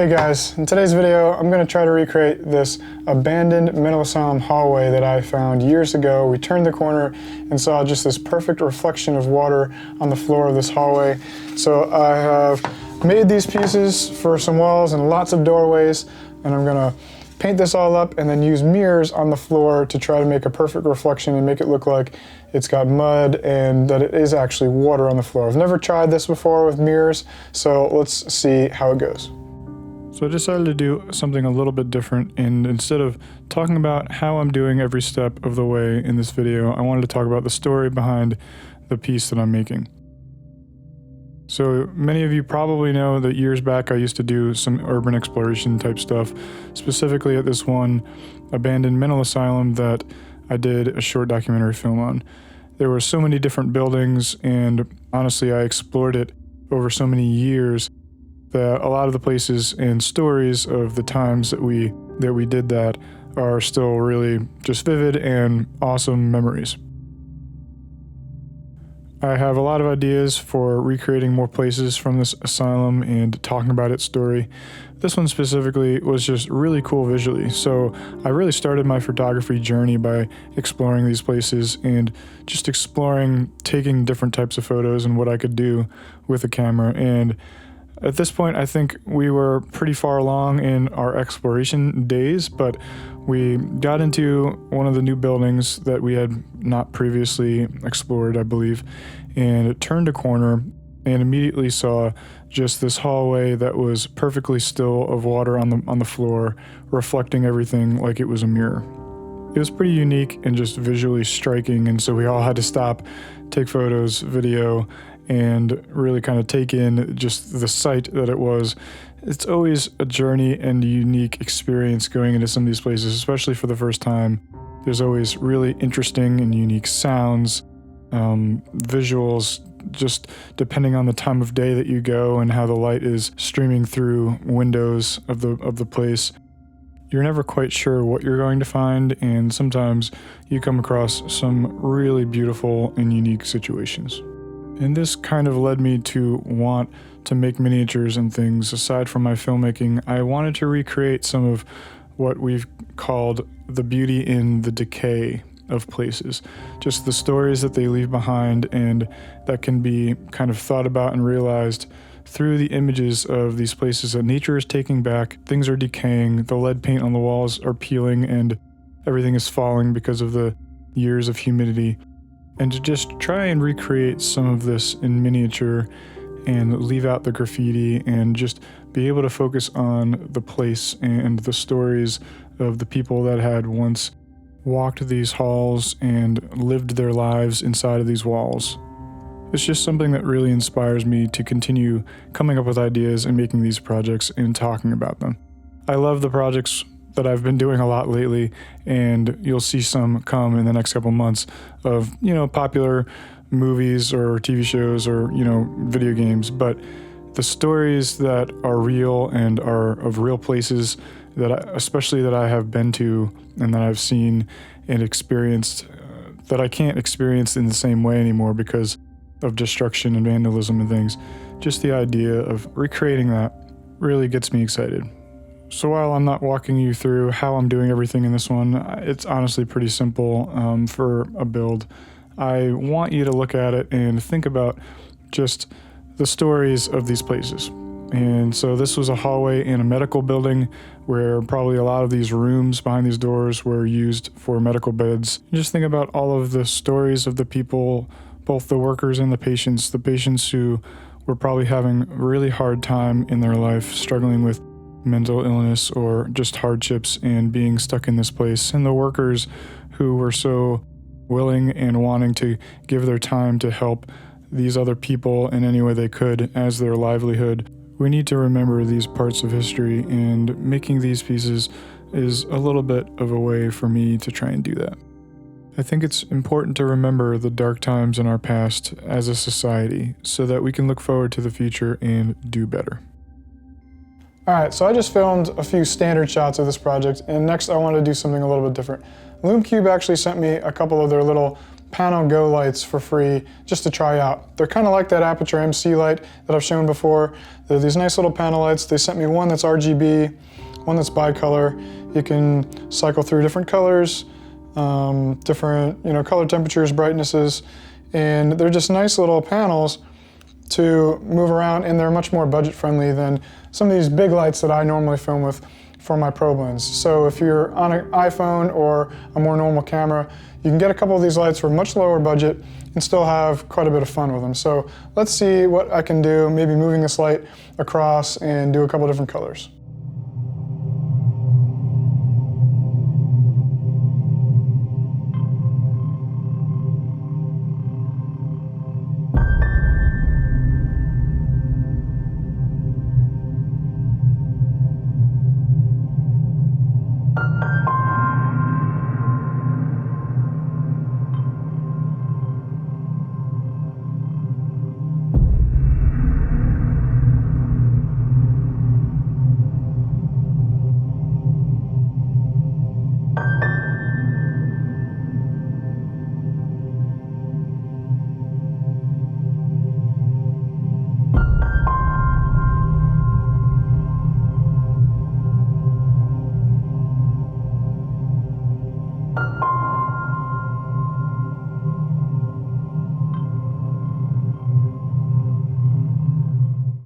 Hey guys, in today's video I'm going to try to recreate this abandoned mental asylum hallway that I found years ago. We turned the corner and saw just this perfect reflection of water on the floor of this hallway. So I have made these pieces for some walls and lots of doorways, and I'm going to paint this all up and then use mirrors on the floor to try to make a perfect reflection and make it look like it's got mud and that it is actually water on the floor. I've never tried this before with mirrors, so let's see how it goes. So I decided to do something a little bit different, and instead of talking about how I'm doing every step of the way in this video, I wanted to talk about the story behind the piece that I'm making. So many of you probably know that years back I used to do some urban exploration type stuff, specifically at this one abandoned mental asylum that I did a short documentary film on. There were so many different buildings, and honestly I explored it over so many years that a lot of the places and stories of the times that we did that are still really just vivid and awesome memories. I have a lot of ideas for recreating more places from this asylum and talking about its story. This one specifically was just really cool visually, so I really started my photography journey by exploring these places and just exploring taking different types of photos and what I could do with a camera. And at this point, I think we were pretty far along in our exploration days, but we got into one of the new buildings that we had not previously explored, I believe, and it turned a corner and immediately saw just this hallway that was perfectly still of water on the floor, reflecting everything like it was a mirror. It was pretty unique and just visually striking, and so we all had to stop, take photos, video, and really kind of take in just the sight that it was. It's always a journey and a unique experience going into some of these places, especially for the first time. There's always really interesting and unique sounds, visuals, just depending on the time of day that you go and how the light is streaming through windows of the place. You're never quite sure what you're going to find, and sometimes you come across some really beautiful and unique situations. And this kind of led me to want to make miniatures and things. Aside from my filmmaking, I wanted to recreate some of what we've called the beauty in the decay of places. Just the stories that they leave behind, and that can be kind of thought about and realized through the images of these places that nature is taking back. Things are decaying, the lead paint on the walls are peeling, and everything is falling because of the years of humidity. And to just try and recreate some of this in miniature and leave out the graffiti and just be able to focus on the place and the stories of the people that had once walked these halls and lived their lives inside of these walls. It's just something that really inspires me to continue coming up with ideas and making these projects and talking about them. I love the projects that I've been doing a lot lately, and you'll see some come in the next couple months of, popular movies or TV shows or, video games. But the stories that are real and are of real places especially that I have been to and that I've seen and experienced, that I can't experience in the same way anymore because of destruction and vandalism and things. Just the idea of recreating that really gets me excited. So while I'm not walking you through how I'm doing everything in this one, it's honestly pretty simple for a build. I want you to look at it and think about just the stories of these places. And so this was a hallway in a medical building where probably a lot of these rooms behind these doors were used for medical beds. Just think about all of the stories of the people, both the workers and the patients who were probably having a really hard time in their life, struggling with mental illness or just hardships and being stuck in this place, and the workers who were so willing and wanting to give their time to help these other people in any way they could as their livelihood. We need to remember these parts of history, and making these pieces is a little bit of a way for me to try and do that. I think it's important to remember the dark times in our past as a society so that we can look forward to the future and do better. Alright, so I just filmed a few standard shots of this project, and next I want to do something a little bit different. LoomCube actually sent me a couple of their little Pano Go lights for free just to try out. They're kind of like that Aputure MC light that I've shown before. They're these nice little panel lights. They sent me one that's RGB, one that's bicolor. You can cycle through different colors, different color temperatures, brightnesses, and they're just nice little panels to move around, and they're much more budget friendly than some of these big lights that I normally film with for my Pro Blends. So if you're on an iPhone or a more normal camera, you can get a couple of these lights for a much lower budget and still have quite a bit of fun with them. So let's see what I can do, maybe moving this light across and do a couple different colors.